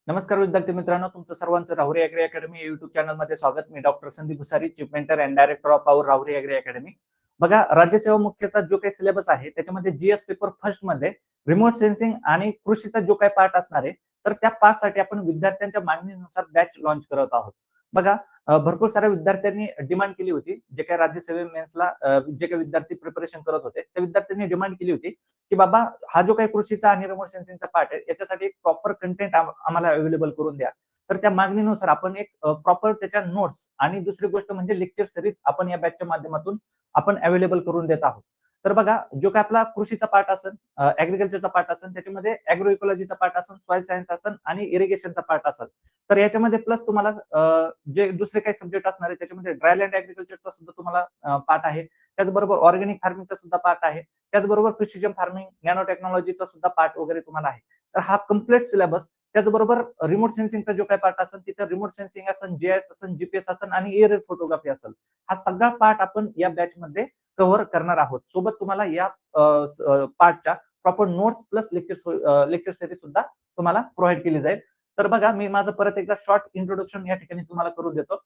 नमस्कार विद्यार्थी मित्रांनो, तुमचं सर्वांचं राहुरी ॲग्री अकॅडमी या युट्यूब चॅनलमध्ये स्वागत. मी doctor Sandeep Bhusari, chief mentor and director of our Rahuri agri academy. बघा, राज्यसेवा मुख्यचा जो काही सिलेबस आहे त्याच्यामध्ये जीएस पेपर फर्स्ट मध्ये रिमोट सेन्सिंग आणि कृषीचा जो काही पार्ट असणार आहे, तर त्या पार्टसाठी आपण विद्यार्थ्यांच्या मागणीनुसार बॅच लॉन्च करत आहोत. बघा, भरपूर साऱ्या विद्यार्थ्यांनी डिमांड केली होती. जे काही राज्यसेवा मेन्सला जे काही विद्यार्थी प्रिपरेशन करत होते, त्या विद्यार्थ्यांनी डिमांड केली होती, की बाबा हा जो काही कृषीचा आणि रिमोट सेन्सिंगचा पार्ट आहे याच्यासाठी एक प्रॉपर कंटेंट आम्हाला अवेलेबल करून द्या. तर त्या मागणीनुसार आपण एक प्रॉपर त्याच्या नोट्स आणि दुसरी गोष्ट म्हणजे लेक्चर सीरीज आपण या बॅचच्या माध्यमातून आपण अवेलेबल करून देत आहोत. तर बघा, जो काही आपला कृषीचा पार्ट असेल, ऍग्रिकल्चरचा पार्ट असेल, त्याच्यामध्ये अॅग्रो इकॉलॉजीचा पार्ट असेल, सॉइल सायन्स असेल आणि इरिगेशनचा पार्ट असेल. तर याच्यामध्ये प्लस तुम्हाला जे दुसरे काही सब्जेक्ट असणार आहे त्याच्यामध्ये ड्रायलँड ऍग्रिकल्चरचा सुद्धा तुम्हाला पार्ट आहे. त्याचबरोबर ऑर्गॅनिक फार्मिंगचा सुद्धा पार्ट आहे. त्याचबरोबर प्रिसिजन फार्मिंग, नॅनो टेक्नॉलॉजीचा सुद्धा पार्ट वगैरे तुम्हाला आहे. तर हा कम्प्लीट सिलेबस, त्याचबरोबर रिमोट सेन्सिंगचा जो काही पार्ट असेल तिथे रिमोट सेन्सिंग असेल, जीआयएस असेल, जीपीएस असेल आणि एअर फोटोग्राफी असेल. हा सगळा पार्ट आपण या बॅचमध्ये कव्हर करणार आहोत. सोबत तुम्हाला या पार्टच्या proper notes plus lecture series सुद्धा तुम्हाला प्रोव्हाइड केली जाईल. तर बघा, मी माझं परत एकदा शॉर्ट इंट्रोडक्शन या ठिकाणी तुम्हाला करून देतो.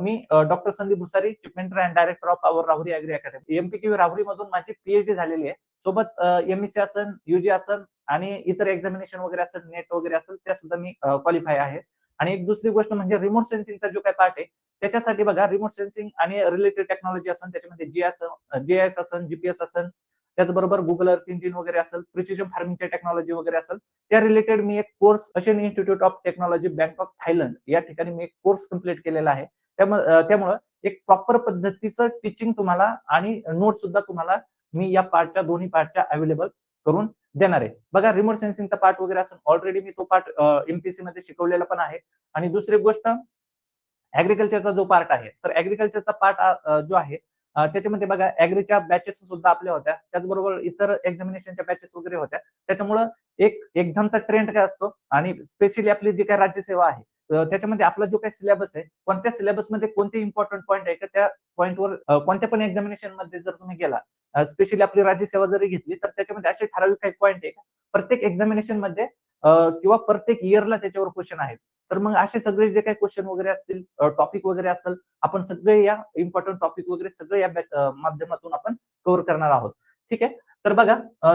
मी doctor Sandeep Bhusari, chief mentor and director of our Rahuri agri academy. MPKV Rahuri मधून माझी पीएचडी झालेली आहे. सोबत एमएससी असेल, यूजी असेल आणि इतर एक्झामिनेशन वगैरे असेल, नेट वगैरे असेल, त्या सुद्धा मी क्वालिफाय आहे. आणि एक दुसरी गोष्ट म्हणजे रिमोट सेन्सिंगचा जो काही पार्ट आहे त्याच्यासाठी बघा, रिमोट सेन्सिंग आणि रिलेटेड टेक्नॉलॉजी असेल, त्याच्यामध्ये जीआयएस असेल, जीपीएस असेल, त्याचबरोबर गुगल अर्थ इंजिन वगैरे असेल, प्रिसिजन फार्मिंगच्या टेक्नॉलॉजी वगैरे असेल, त्या रिलेटेड मी एक course Asian institute of technology Bangkok Thailand या ठिकाणी मी एक कोर्स कंप्लीट केलेला आहे. त्यामुळे एक प्रॉपर पद्धतीचं टीचिंग तुम्हाला आणि नोट्स सुद्धा तुम्हाला मी या पार्टच्या दोन्ही पार्टच्या अवेलेबल करून देणार आहे. बघा, रिमोट सेन्सिंगचा पार्ट वगैरे असेल, ऑलरेडी मी तो पार्ट एमपीसी मध्ये शिकवलेला पण आहे. आणि दुसरी गोष्ट, ऍग्रिकल्चरचा जो पार्ट आहे, तर ऍग्रिकल्चरचा पार्ट जो आहे त्याच्यामध्ये बघा, ऍग्रीच्या बॅचेस सुद्धा आपल्या होत्या. त्याचबरोबर इतर एक्झामिनेशनच्या बॅचेस वगैरे होत्या. त्याच्यामुळं एक एक्झामचा ट्रेंड काय असतो आणि स्पेशली आपली जी काही राज्यसेवा आहे, त्याच्यामध्ये आपला जो काही सिलेबस आहे, कोणत्या सिलेबसमध्ये कोणते इम्पॉर्टंट पॉईंट आहे का त्या पॉईंटवर कोणत्या पण एक्झामिनेशन मध्ये जर तुम्ही गेला, स्पेशली आपली राज्यसेवा जरी घेतली, तर त्याच्यामध्ये असे ठराविक काही पॉईंट आहे का प्रत्येक एक्झामिनेशन मध्ये किंवा प्रत्येक इयरला त्याच्यावर क्वेश्चन आहेत. तर मग असे सगळे जे काही क्वेश्चन वगैरे असतील, टॉपिक वगैरे असेल, आपण सगळे या इम्पॉर्टंट टॉपिक वगैरे सगळे या माध्यमातून आपण कव्हर करणार आहोत. ठीक आहे. तर बघा,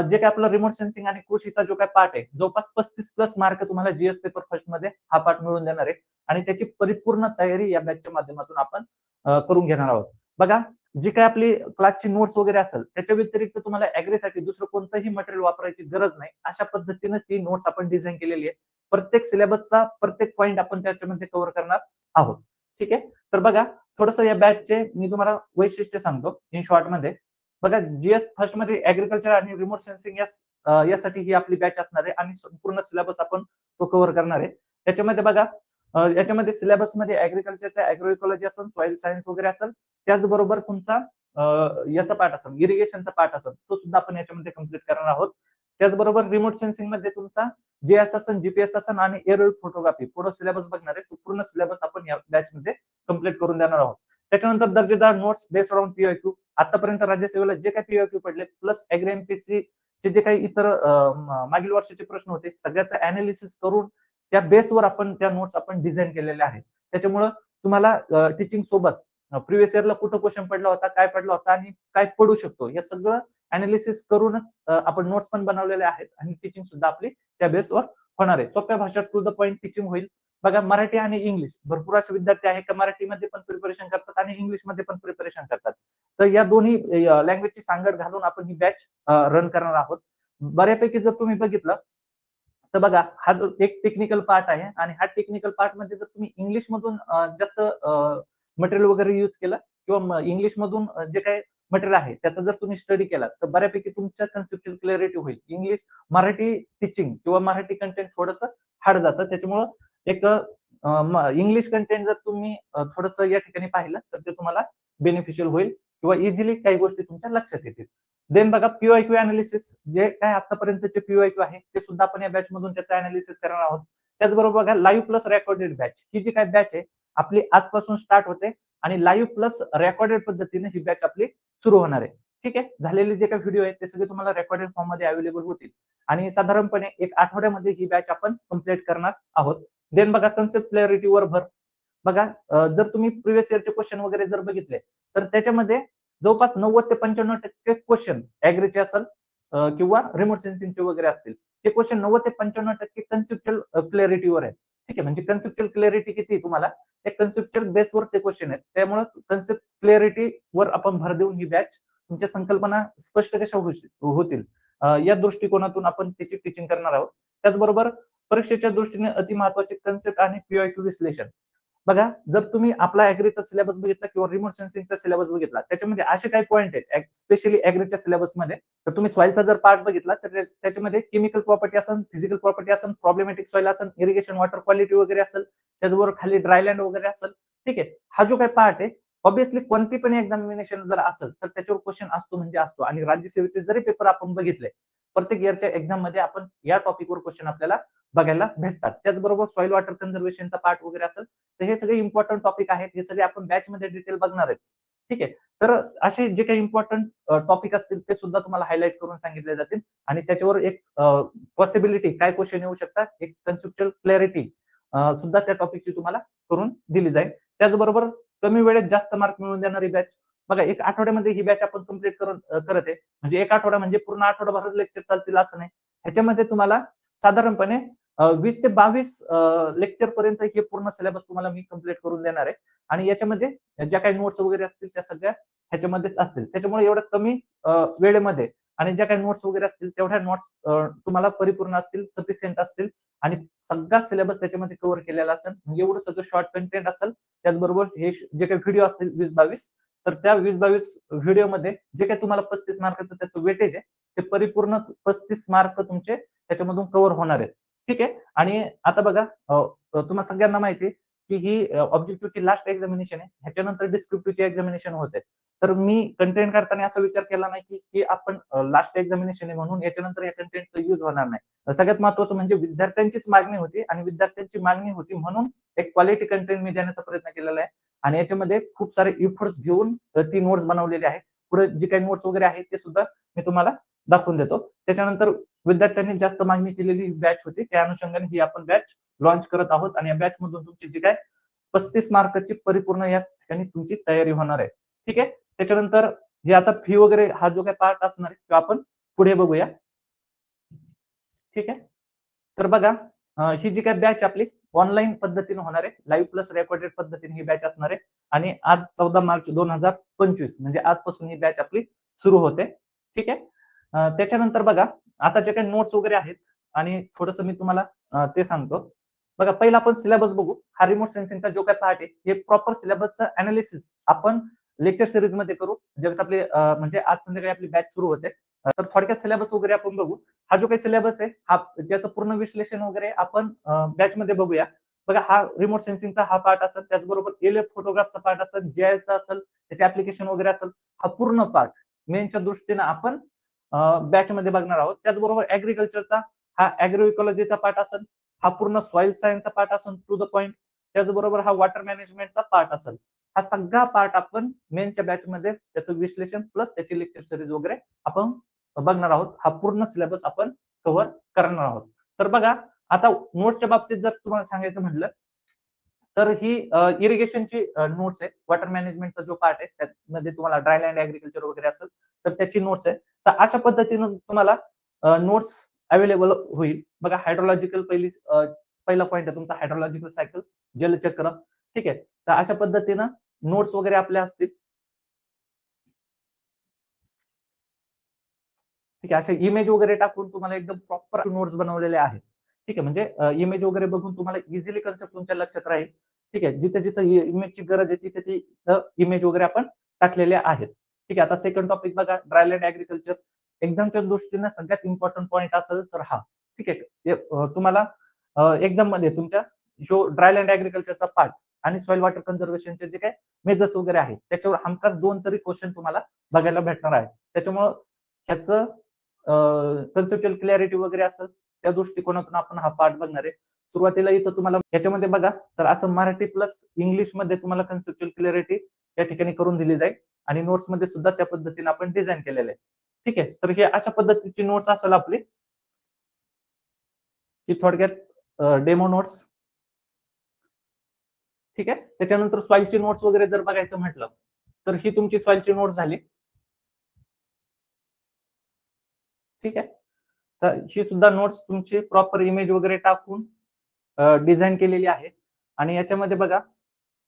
जे काही आपलं रिमोट सेन्सिंग आणि कृषीचा जो काही पार्ट आहे, जवळपास 35 प्लस मार्क तुम्हाला जीएस पेपर फर्स्ट मध्ये हा पार्ट मिळून देणार आहे. आणि त्याची परिपूर्ण तयारी या बॅचच्या माध्यमातून आपण करून घेणार आहोत. बघा, जी काही आपली क्लासची नोट्स वगैरे असेल, त्याच्या व्यतिरिक्त तुम्हाला ॲग्रीसाठी दुसरं कोणतंही मटेरियल वापरायची गरज नाही. अशा पद्धतीने ती नोट्स आपण डिझाइन केलेली आहे. प्रत्येक सिलेबसचा प्रत्येक पॉईंट आपण त्याच्यामध्ये कव्हर करणार आहोत. ठीक आहे. तर बघा, थोडंसं या बॅचचे मी तुम्हाला वैशिष्ट्य सांगतो इन शॉर्ट मध्ये. बघा, जीएस फर्स्ट मध्ये ऍग्रिकल्चर आणि रिमोट सेन्सिंग यासाठी ही आपली बॅच असणार आहे आणि संपूर्ण सिलेबस आपण तो कव्हर करणार आहे. त्याच्यामध्ये बघा, याच्यामध्ये सिलेबसमध्ये ऍग्रिकल्चरचा अॅग्रो इकॉलॉजी असेल, सॉइल सायन्स वगैरे असेल, त्याचबरोबर तुमचा याचा पार्ट असेल, इरिगेशनचा पार्ट असेल, तो सुद्धा आपण याच्यामध्ये कम्प्लीट करणार आहोत. त्याचबरोबर रिमोट सेन्सिंग मध्ये तुमचा जीएस असेल, जीपीएस असेल आणि एअर फोटोग्राफी पूर्ण सिलेबस बघणार आहे. तो पूर्ण सिलेबस आपण या बॅच मध्ये कम्प्लीट करून देणार आहोत. त्याच्यानंतर दर्जेदार नोट्स बेस्ड ऑन पीओक्यू. आतापर्यंत राज्यसेवेला जे काही पीओक्यू पडले, प्लस अॅग्री एमपीसी चे जे काही इतर मागील वर्षाचे प्रश्न होते, सगळ्याचं अनालिसिस करून त्या बेसवर आपण त्या नोट्स आपण डिझाईन केलेल्या आहेत. त्याच्यामुळं तुम्हाला टीचिंग सोबत प्रिव्हियस इयरला कुठं क्वेश्चन पडला होता, काय पडला होता आणि काय पडू शकतो, हे सगळं अनालिसिस करूनच आपण नोट्स पण बनवलेले आहेत आणि टीचिंग सुद्धा आपली त्या बेसवर होणार आहे. सोप्या भाषेत टू द पॉइंट टीचिंग होईल. बघा, मराठी आणि इंग्लिश भरपूर असे विद्यार्थी आहेत की मराठीमध्ये पण प्रिपरेशन करतात आणि इंग्लिशमध्ये पण प्रिपरेशन करतात. तर या दोन्ही लँग्वेजची सांगड घालून आपण ही बॅच रन करणार आहोत. बऱ्यापैकी जर तुम्ही बघितलं, तर बघा, हा जो एक टेक्निकल पार्ट आहे आणि हा टेक्निकल पार्ट मध्ये जर तुम्ही इंग्लिश मधून जास्त मटेरियल वगैरे युज केलं किंवा इंग्लिश मधून जे काही मटेरियल आहे त्याचा जर तुम्ही स्टडी केला, तर बऱ्यापैकी तुमच्या कन्सेप्च्युअल क्लॅरिटी होईल. इंग्लिश मराठी टीचिंग किंवा मराठी कंटेंट थोडंसं हार्ड जातं. त्याच्यामुळं एक इंग्लिश कंटेंट जर तुम्ही थोडंसं या ठिकाणी पाहिलं, तर ते तुम्हाला बेनिफिशियल होईल किंवा इझिली काही गोष्टी तुमच्या लक्षात येतील. देन बघा, पीओआयक्यू अनालिसिस, जे काय आतापर्यंतचे पीओआयक्यू आहे ते सुद्धा आपण या बॅच मधून त्याचं अनालिसिस करणार आहोत. त्याचबरोबर बघा, लाईव्ह प्लस रेकॉर्डेड बॅच, ही जी काही बॅच आहे आपली आजपासून स्टार्ट होते आणि लाईव्ह प्लस रेकॉर्डेड पद्धतीने ही बॅच आपली सुरू होणार आहे. ठीक आहे. झालेले जे काही व्हिडिओ आहेत ते सगळे तुम्हाला रेकॉर्डेड फॉर्म मध्ये अवेलेबल होतील आणि साधारणपणे एक आठवड्यामध्ये ही बॅच आपण कंप्लीट करणार आहोत. देन बघा कन्सेप्ट क्लॅरिटीवर भर. बघा जर तुम्ही प्रिव्हियस इयरचे क्वेश्चन वगैरे जर बघितले तर त्याच्यामध्ये जवळपास 90 ते 95% क्वेश्चन ॲग्रीचे असेल किंवा रिमोट सेन्सिंगचे वगैरे असतील. ते क्वेश्चन 90 ते 95% कन्सेप्च्युअल क्लॅरिटीवर आहे. ठीक आहे. म्हणजे कन्सेप्च्युअल क्लॅरिटी किती आहे तुम्हाला? त्या कन्सेप्च्युअल बेसवर ते क्वेश्चन आहेत. त्यामुळे कन्सेप्ट क्लॅरिटीवर आपण भर देऊन ही बॅच तुमच्या संकल्पना स्पष्ट कशा होतील या दृष्टिकोनातून आपण त्याची टीचिंग करणार आहोत. त्याचबरोबर परीक्षेच्या दृष्टीने अतिमहत्वाचे कन्सेप्ट आणि पीवायक्यू विश्लेषण. बघा जर तुम्ही आपला ॲग्रीचा सिलेबस बघितला किंवा रिमोट सेन्सिंगचा सिलेबस बघितला त्याच्यामध्ये असे काही पॉईंट आहेत स्पेशली ॲग्रीच्या सिलेबसमध्ये. तर तुम्ही सॉइलचा जर पार्ट बघितला तर त्याच्यामध्ये केमिकल प्रॉपर्टी असेल, फिजिकल प्रॉपर्टी असेल, प्रॉब्लेमॅटिक सॉइल असेल, इरिगेशन वॉटर क्वालिटी वगैरे असेल, त्याचबरोबर खाली ड्रायलँड वगैरे असेल. ठीक आहे. हा जो काही पार्ट आहे ऑब्व्हियसली कोणती पण एक्झामिनेशन जर असेल तर त्याच्यावर क्वेश्चन असतो म्हणजे असतो. आणि राज्यसेवेचे जरी पेपर आपण बघितले प्रत्येक इयरच्या एक्झाम मध्ये आपण या टॉपिकवर क्वेश्चन आपल्याला बघायला भेटतात. त्याचबरोबर सॉइल वॉटर कन्झर्वेशनचा पार्ट वगैरे असेल तर हे सगळे इम्पॉर्टंट टॉपिक आहेत. हे सगळे आपण बॅच मध्ये डिटेल बघणार आहेत. ठीक आहे. तर असे जे काही इम्पॉर्टंट टॉपिक असतील ते सुद्धा तुम्हाला हायलाइट करून सांगितले जातील आणि त्याच्यावर एक पॉसिबिलिटी काय क्वेश्चन येऊ शकतात एक कन्सेप्च्युअल क्लॅरिटी सुद्धा त्या टॉपिकची तुम्हाला करून दिली जाईल. त्याचबरोबर कमी वेळेत जास्त मार्क मिळवून देणारी बॅच. बघा एक आठवड्यामध्ये ही बॅच आपण कंप्लीट करत आहे. म्हणजे एक आठवडा म्हणजे पूर्ण आठवडाभरच लेक्चर चालतील असं नाही. ह्याच्यामध्ये तुम्हाला साधारणपणे 20 ते 22 लेक्चर पर्यंत हे पूर्ण सिलेबस तुम्हाला मी कंप्लीट करून देणार आहे. आणि याच्यामध्ये ज्या काही नोट्स वगैरे असतील त्या सगळ्या ह्याच्यामध्येच असतील. त्याच्यामुळे एवढ्या कमी वेळेमध्ये आणि ज्या काही नोट्स वगैरे असतील तेवढ्या नोट्स तुम्हाला परिपूर्ण असतील, सफिशियंट असतील आणि सगळा सिलेबस त्याच्यामध्ये कव्हर केलेला असेल. म्हणजे एवढं सगळं शॉर्ट कंटेंट असेल. त्याचबरोबर हे जे काही व्हिडिओ असतील 20-22 तर त्या 20-22 व्हिडिओमध्ये जे काही तुम्हाला 35 मार्काचं त्याचं वेटेज आहे ते परिपूर्ण 35 मार्क तुमचे त्याच्यामधून कव्हर होणार आहेत. ठीक आहे. आणि आता बघा तुम्हाला सगळ्यांना माहिती आहे की ही ऑब्जेक्टिव्हची लास्ट एक्झामिनेशन आहे. ह्याच्यानंतर डिस्क्रिप्टिव्हची एक्झामिनेशन होते. तर मी कंटेंट करताना असा विचार केला नाही की आपण लास्ट एक्झामिनेशन आहे म्हणून याच्यानंतर या कंटेंटचा यूज होणार नाही. सगळ्यात महत्त्वाचं म्हणजे विद्यार्थ्यांचीच मागणी होती आणि विद्यार्थ्यांची मागणी होती म्हणून एक क्वालिटी कंटेंट मी देण्याचा प्रयत्न केलेला आहे. आणि याच्यामध्ये खूप सारे इफर्ट्स घेऊन ती नोट्स बनवलेली आहेत. पुढे जे काही नोट्स वगैरे आहेत ते सुद्धा मी तुम्हाला दाखवून देतो. त्याच्यानंतर विद्यार्थ्यांनी जास्त मागणी केलेली बॅच होती. त्या अनुषंगाने ही आपण बॅच लॉन्च करत आहोत आणि या बॅच मधून तुमची जी काय 35 मार्काची परिपूर्ण या ठिकाणी तुमची तयारी होणार आहे. ठीक आहे. त्याच्यानंतर जे आता फी वगैरे हा जो काही पार्ट असणार आहे तो आपण पुढे बघूया. ठीक आहे. तर बघा ही जी काही बॅच आपली ऑनलाईन पद्धतीने होणार आहे. लाईव्ह प्लस रेकॉर्डेड पद्धतीने ही बॅच असणार आहे आणि आज 14 मार्च 2025 म्हणजे आजपासून ही बॅच आपली सुरू होते. ठीक आहे. त्याच्यानंतर बघा आता जे काही नोट्स वगैरे आहेत आणि थोडंसं मी तुम्हाला ते सांगतो. बघा पहिला आपण सिलेबस बघू. हा रिमोट सेन्सिंगचा जो काही पार्ट आहे हे प्रॉपर सिलेबसचं अनालिसिस आपण लेक्चर सीरीज मध्ये करू. ज्यावेळेस आपली म्हणजे आज संध्याकाळी आपली बॅच सुरू होते. तर थोडक्यात सिलेबस वगैरे आपण बघू. हा जो काही सिलेबस आहे हा ज्याचं पूर्ण विश्लेषण वगैरे आपण बॅच मध्ये बघूया. बघा हा रिमोट सेन्सिंगचा हा पार्ट असेल, त्याचबरोबर एलएफ फोटोग्राफचा पार्ट असेल, जीआयचा असेल, त्याचे ऍप्लिकेशन वगैरे असेल, हा पूर्ण पार्ट मेनच्या दृष्टीने आपण बॅच मध्ये बघणार आहोत. त्याचबरोबर ऍग्रिकल्चरचा हा ऍग्रो इकॉलॉजीचा पार्ट असेल, हा पूर्ण सॉइल सायन्सचा पार्ट असेल टू द पॉइंट. त्याचबरोबर हा वॉटर मॅनेजमेंटचा पार्ट असेल. हा सगळा पार्ट आपण मेनच्या बॅच मध्ये त्याचं विश्लेषण प्लस त्याची लेक्चर सिरीज वगैरे आपण बघणार आहोत. हा पूर्ण सिलेबस आपण कव्हर करणार आहोत. तर बघा आता नोट्सच्या बाबतीत जर तुम्हाला सांगायचं म्हटलं तर ही इरिगेशनची नोट्स आहे. वॉटर मॅनेजमेंटचा जो पार्ट आहे त्यामध्ये तुम्हाला ड्रायलँड ऍग्रिकल्चर वगैरे असेल तर त्याची नोट्स आहे. तर अशा पद्धतीनं तुम्हाला नोट्स अवेलेबल होईल. बघा हायड्रोलॉजिकल पहिला पॉईंट आहे तुमचा हायड्रोलॉजिकल सायकल जलचक्र. ठीक आहे. तर अशा पद्धतीनं नोट्स वगैरे आपल्या असतील. ठीक आहे. असे इमेज वगैरे टाकून तुम्हाला एकदम प्रॉपर नोट्स बनवलेले आहेत. ठीक आहे. म्हणजे इमेज वगैरे बघून तुम्हाला इझिली कन्सेप्ट तुमच्या लक्षात राहील. ठीक आहे. जिथे-जिथे इमेजची गरज आहे तिथे इमेज वगैरे आपण टाकलेल्या आहेत. ठीक आहे. आता सेकंड टॉपिक बघा ड्रायलँड ऍग्रिकल्चर. एक्झामच्या दृष्टीने सगळ्यात इम्पॉर्टंट पॉईंट असेल तर हा. ठीक आहे. तुम्हाला एक्झाम मध्ये तुमच्या जो ड्रायलँड ऍग्रिकल्चरचा पार्ट आणि सॉइल वॉटर कन्झर्वेशनचे जे काही मेजर्स वगैरे आहेत त्याच्यावर हमखास 2 तरी क्वेश्चन तुम्हाला बघायला भेटणार आहेत. त्याच्यामुळं ह्याचं कन्सेप्च्युअल क्लॅरिटी वगैरे असेल त्या दृष्टिकोनातून आपण हा पार्ट बघणार आहे. सुरुवातीला इथं तुम्हाला याच्यामध्ये बघा तर असं मराठी प्लस इंग्लिश मध्ये तुम्हाला कन्सेप्च्युअल क्लॅरिटी या ठिकाणी करून दिली जाईल आणि नोट्स मध्ये सुद्धा त्या पद्धतीने आपण डिझाईन केलेलं आहे. ठीक आहे. तर हे अशा पद्धतीची नोट्स असेल आपली की थोडक्यात डेमो नोट्स. ठीक आहे. त्याच्यानंतर सॉइलची नोट्स वगैरे जर बघायचं म्हटलं तर ही तुमची सॉइलची नोट झाली. ठीक आहे. तर ही सुद्धा नोट्स तुमची प्रॉपर इमेज वगैरे टाकून डिझाइन केलेली आहे. आणि याच्यामध्ये बघा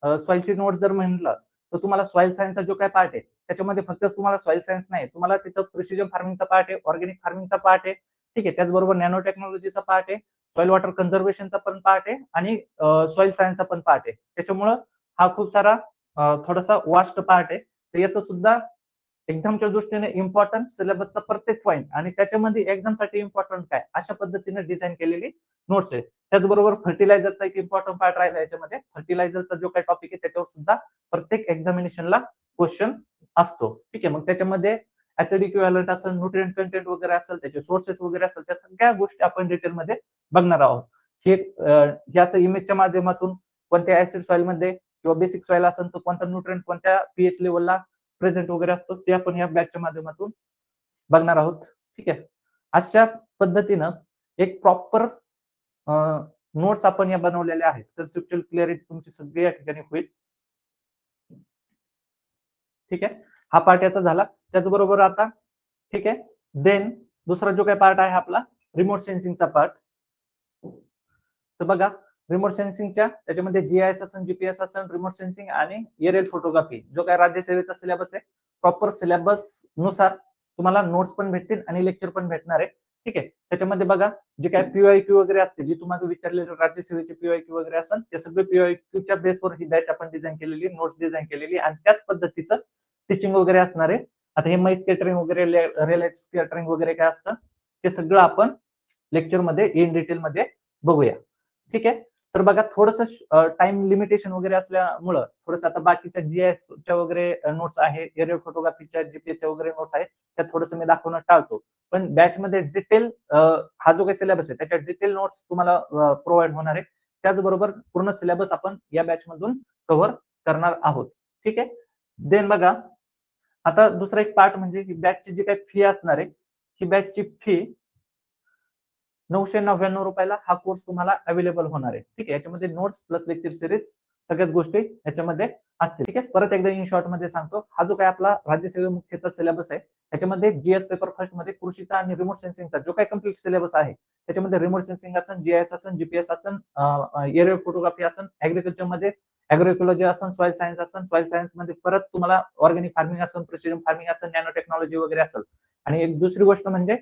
सॉइलची नोट जर म्हटलं तर तुम्हाला सॉइल सायन्सचा जो काही पार्ट आहे त्याच्यामध्ये फक्त तुम्हाला सॉइल सायन्स नाही, तुम्हाला तिथं प्रिसिजन फार्मिंगचा पार्ट आहे, ऑर्गॅनिक फार्मिंगचा पार्ट आहे. ठीक आहे. त्याचबरोबर नॅनो टेक्नॉलॉजीचा पार्ट आहे, सॉइल वॉटर कन्झर्वेशनचा पण पार्ट आहे आणि सॉइल सायन्सचा पण पार्ट आहे. त्याच्यामुळं हा खूप सारा थोडासा वास्ट पार्ट आहे. तर याचं सुद्धा एक्झामच्या दृष्टीने इम्पॉर्टंट सिलेबसचा प्रत्येक पॉईंट आणि त्याच्यामध्ये एक्झामसाठी इम्पॉर्टंट काय अशा पद्धतीने डिझाइन केलेली नोट्स आहे. त्याचबरोबर फर्टिलायझरचा एक इम्पॉर्टंट पार्ट राहिला याच्यामध्ये. फर्टिलायझरचा जो काही टॉपिक आहे त्याच्यावर सुद्धा प्रत्येक एक्झामिनेशनला क्वेश्चन असतो. ठीक आहे. मग त्याच्यामध्ये ऍसिड इक्विव्हॅलंट असेल, न्यूट्रिएंट कंटेंट वगैरे असेल, त्याचे सोर्सेस वगैरे असेल, त्या सगळ्या गोष्टी आपण डिटेलमध्ये बघणार आहोत. हे असं इमेजच्या माध्यमातून कोणत्या ऍसिड सॉइलमध्ये किंवा बेसिक सॉइल असेल तर कोणता न्यूट्रिएंट कोणत्या पीएच लेवलला प्रेझेंट वगैरे असतो ते आपण या बॅचच्या माध्यमातून बघणार आहोत. ठीक आहे. अशा पद्धतीनं एक प्रॉपर नोट्स आपण या बनवलेल्या आहेत. कन्सेप्च्युअल क्लिअरिटी तुमची सगळी या ठिकाणी होईल. ठीक आहे. हा पार्ट याचा झाला. त्याचबरोबर आता ठीक आहे. देन दुसरा जो काही पार्ट आहे आपला रिमोट सेन्सिंगचा पार्ट. तर बघा रिमोट सेन्सिंगच्या त्याच्यामध्ये जीआयएस असेल, जीपीएस असेल, रिमोट सेन्सिंग आणि एरियल फोटोग्राफी जो काय राज्य सेवेचा सिलेबस आहे प्रॉपर सिलेबस नुसार तुम्हाला नोट्स पण भेटतील आणि लेक्चर पण भेटणार आहे. ठीक आहे. त्याच्यामध्ये बघा जे काय पीआयक्यू वगैरे असतील, जे तुम्हाला विचारलेले राज्य सेवेचे पीआयक्यू वगैरे असेल ते सगळे पीआयक्यूच्या बेसवर ही बॅच आपण डिझाईन केलेली, नोट्स डिझाईन केलेली आणि त्याच पद्धतीचं टीचिंग वगैरे असणार आहे. आता हे माईस केटरिंग वगैरे, रिलॅक्स केटरिंग वगैरे काय असतं ते सगळं आपण लेक्चरमध्ये इन डिटेलमध्ये बघूया. ठीक आहे. तर बघा थोडंसं टाइम लिमिटेशन वगैरे असल्यामुळं थोडंसं आता बाकीच्या जीएसच्या वगैरे नोट्स आहे, एरियल फोटोग्राफीच्या, जीपीएसच्या वगैरे नोट्स आहेत त्यात थोडंसं मी दाखवणं टाळतो. पण बॅचमध्ये डिटेल हा जो काही सिलेबस आहे त्याच्या डिटेल नोट्स तुम्हाला प्रोव्हाइड होणार आहे. त्याचबरोबर पूर्ण सिलेबस आपण या बॅचमधून कव्हर करणार आहोत. ठीक आहे. देन बघा आता दुसरा एक पार्ट म्हणजे ही बॅचची जी काही फी असणार आहे ही बॅचची फी 999 रुपयाला हा कोर्स तुम्हाला अवेलेबल होणार आहे. ठीक आहे. याच्यामध्ये नोट्स प्लस लेक्चर सिरीज सगळ्याच गोष्टी याच्यामध्ये असतील. ठीक आहे. परत एकदा इन शॉर्ट मध्ये सांगतो, हा जो काय आपला राज्यसेवे मुख्यचा सिलेबस आहे त्याच्यामध्ये जीएस पेपर फर्स्ट मध्ये कृषीचा आणि रिमोट सेन्सिंगचा जो काही कम्प्लीट सिलेबस आहे त्याच्यामध्ये रिमोट सेन्सिंग असेल, जीआयएस असेल, जीपीएस असेल, एरियल फोटोग्राफी असेल, ऍग्रिकल्चर मध्ये ऍग्रोइकोलॉजी असेल, सॉइल सायन्स असेल, सॉइल सायन्स मध्ये परत तुम्हाला ऑर्गॅनिक फार्मिंग असेल, प्रिसिजन फार्मिंग असेल, नॅनो टेक्नॉलॉजी वगैरे असेल. आणि एक दुसरी गोष्ट म्हणजे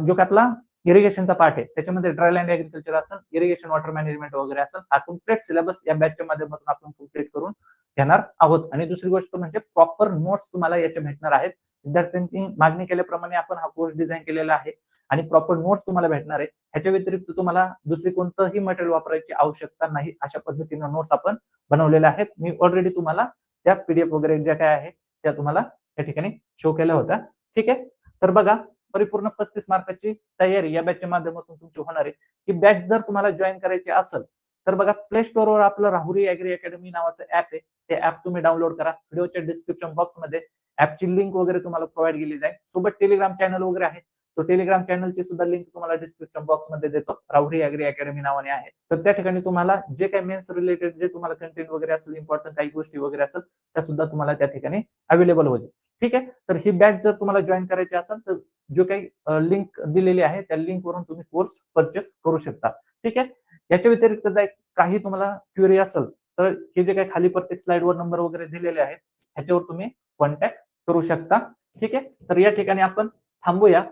जो काय आपला इरिगेशनचा पार्ट आहे त्याच्यामध्ये ड्रायलँड ऍग्रिकल्चर असेल, इरिगेशन वॉटर मॅनेजमेंट वगैरे असेल, हा कम्प्लीट सिलेबस या बॅचच्या माध्यमातून आपण कम्प्लीट करून घेणार आहोत. आणि दुसरी गोष्ट म्हणजे प्रॉपर नोट्स तुम्हाला याचे भेटणार आहेत. विद्यार्थ्यांनी मागणी केल्याप्रमाणे आपण हा कोर्स डिझाईन केलेला आहे आणि प्रॉपर नोट्स तुम्हाला भेटणार आहे. ह्याच्या व्यतिरिक्त तुम्हाला दुसरी कोणतंही मटेरियल वापरायची आवश्यकता नाही अशा पद्धतीने नोट्स आपण बनवलेल्या आहेत. मी ऑलरेडी तुम्हाला त्या पीडीएफ वगैरे ज्या काय आहे त्या तुम्हाला या ठिकाणी शो केल्या होत्या. ठीक आहे. तर बघा परिपूर्ण 35 मार्काची तयारी या बॅचच्या माध्यमातून तुमची होणार आहे. ही बॅच जर तुम्हाला जॉईन करायची असेल तर बघा प्ले स्टोअरवर आपलं राहुरी ऍग्री अकॅडमी नावाचं ऍप आहे. ते ऍप तुम्ही डाउनलोड करा. व्हिडिओच्या डिस्क्रिप्शन बॉक्समध्ये ऍपची लिंक वगैरे तुम्हाला प्रोव्हाइड केली जाईल. सोबत टेलिग्राम चॅनल वगैरे आहे. तो टेलिग्राम चॅनलची सुद्धा लिंक तुम्हाला डिस्क्रिप्शन बॉक्समध्ये देतो. राहुरी ऍग्री अकॅडमी नावाने आहे. तर त्या ठिकाणी तुम्हाला जे काही मेन्स रिलेटेड जे तुम्हाला कंटेंट वगैरे असेल, इम्पॉर्टंट काही गोष्टी वगैरे असेल त्या सुद्धा तुम्हाला त्या ठिकाणी अवेलेबल होईल. ठीक आहे. तर ही बॅच जर तुम्हाला जॉईन करायची असेल तर जो काही लिंक दिलेली आहे त्या लिंक वरून तुम्ही कोर्स परचेस करू शकता. ठीक आहे. याच्या व्यतिरिक्त जर काही तुम्हाला क्वेरी असेल तर हे जे काही खाली प्रत्येक स्लाइडवर नंबर वगैरे दिलेले आहेत ह्याच्यावर तुम्ही कॉन्टॅक्ट करू शकता. ठीक आहे. तर या ठिकाणी आपण थांबूया.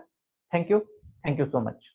थँक्यू. Thank you so much.